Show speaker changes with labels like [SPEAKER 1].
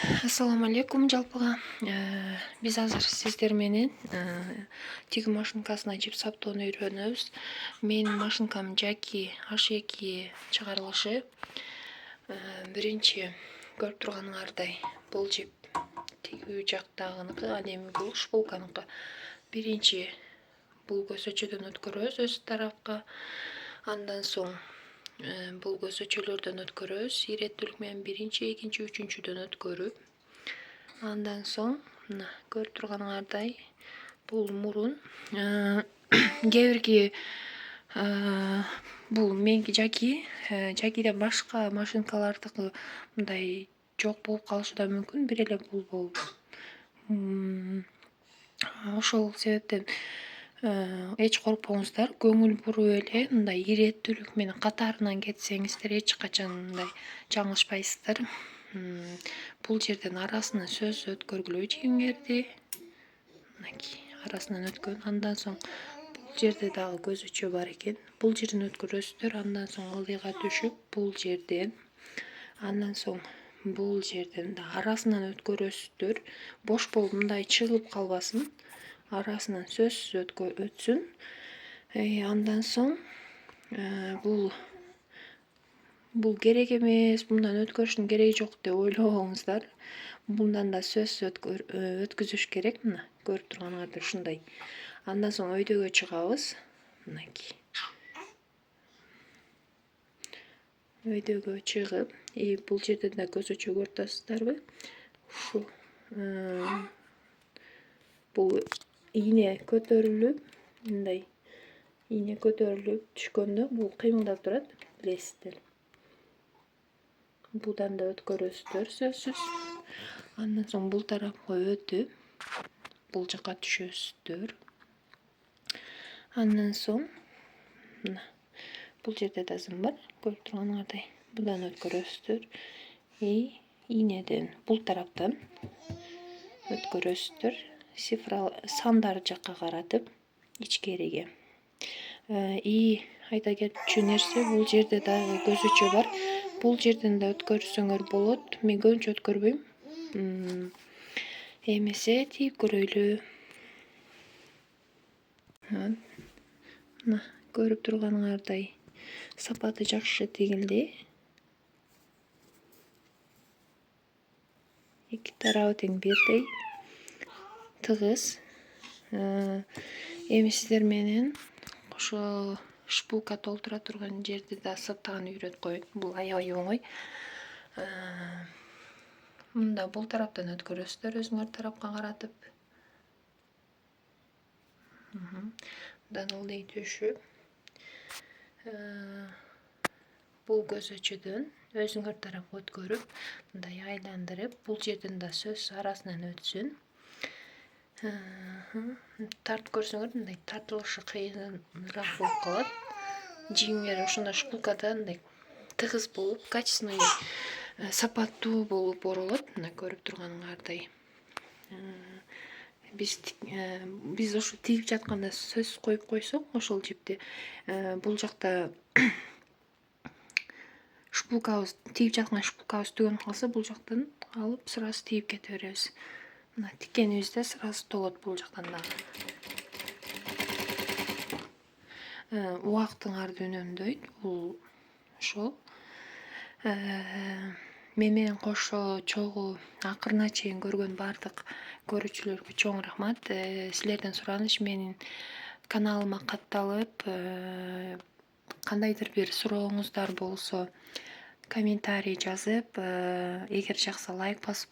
[SPEAKER 1] Assalamu алейкум жалпыга. Биз азыр сиздер менен тиги машинкасына жип саптоону үйрөнөбүз. Менин машинкам Jackie H2 чыгарылышы. Биринчи көрүп турганыңардай бул жип тиги жактагыныкы, ал эми бул шпулканыкы. Биринчи бул көзөчөдөн өткөрөбүз өз тарапка. Андан соң бул көзөчөлөрдөн өткөрөбүз. Иреттүүлүк менен биринчи, экинчи, үчүнчүдөн өткөрүп, андан соң мына көрүп турганыңардай бул мурун. Кээ бирки бул меники Jackie'ден башка машинкалардыкы мындай жок болуп калышы да мүмкүн. Бир эле бул болуп. Ошол себептен эч коркпоңуздар, көңүл буруп эле мындай иреттүүлүк менен катарынан кетсеңиздер эч качан мындай жаңылышпайсыздар. Бул жерден арасынан сөз өткөргүлө жиңерди. Мынакей арасынан өткөн. Андан соң бул жерде дагы көзөчө бар экен. Бул жерден өткөрөсүздөр. Андан соң ылдыйга түшүп бул жерден, андан соң бул жерден да арасынан өткөрөсүздөр. Бош болуп мындай чыгылып калбасын. Арасынан сөзсүз өтсүн. Андан соң бул керек эмес, мындан өткөрүштүн кереги жок деп ойлобоңуздар. Мындан да сөзсүз өткүзүш керек. Мына көрүп турганыңардай ушундай. Андан соң өйдөгө чыгабыз. Мынакей. Өйдөгө чыгып, бул жерден да көзөчө көрүп атасыздарбы? Ушу бул ийне көтөрүлүп, мындай ийне көтөрүлүп түшкөндө бул кыймылдап турат, билесиздер. Будан да өткөрөсүздөр сөзсүз. Андан соң бул тарапка өтүп, бул жака түшөсүздөр. Андан соң мына бул жерде да зым бар, көрүп турганыңардай. Будан өткөрөсүздөр. Ийнеден бул тараптан өткөрөсүздөр. Сандар жакка каратып, ичкериге. Айта кетчү нерсе, бул жерде дагы көзөчө бар. Бул жерден да өткөрсөңөр болот. Мен көбүнчө өткөрбөйм. Эмесе тийип көрөйлү. Мына көрүп турганыңардай сапаты жакшы тигилди. Эки тарабы тең бирдей тыгыз. Эми сиздер менен ошо шпулка толтура турган жерди да саптаганды үйрөтүп коеюн. Бул аябай оңой. Мында бул тараптан өткөрөсүздөр өзүңөр тарапка каратып. Мындан ылдый түшүп, бул көзөчөдөн өзүңөр тарапка өткөрүп, мындай айландырып, бул жерден да сөз арасынан өтсүн. Тартып көрсөңөр мындай тартылышы кыйыныраак болуп калат. Жиңер ошондо шпулкада мындай тыгыз болуп, качественный, сапаттуу болуп оролот. Мына көрүп турганыңардай. Биз ошо тигип жатканда сөз коюп койсок, ошол жипти бул жакта шпулкабыз тигип жаткан шпулкабыз түгөнүп калса, бул жактан алып сразу тигип кете беребиз. Мына тиккенибизде сразу толот бул жактан дагы. Убактыңарды үнөмдөйт. Бул ошол. Мен менен кошо чогуу акырына чейин көргөн бардык көрүүчүлөргө чоң рахмат. Силерден сураныч менин каналыма катталып, кандайдыр бир сурооңуздар болсо комментарий жазып, эгер жакса лайк басып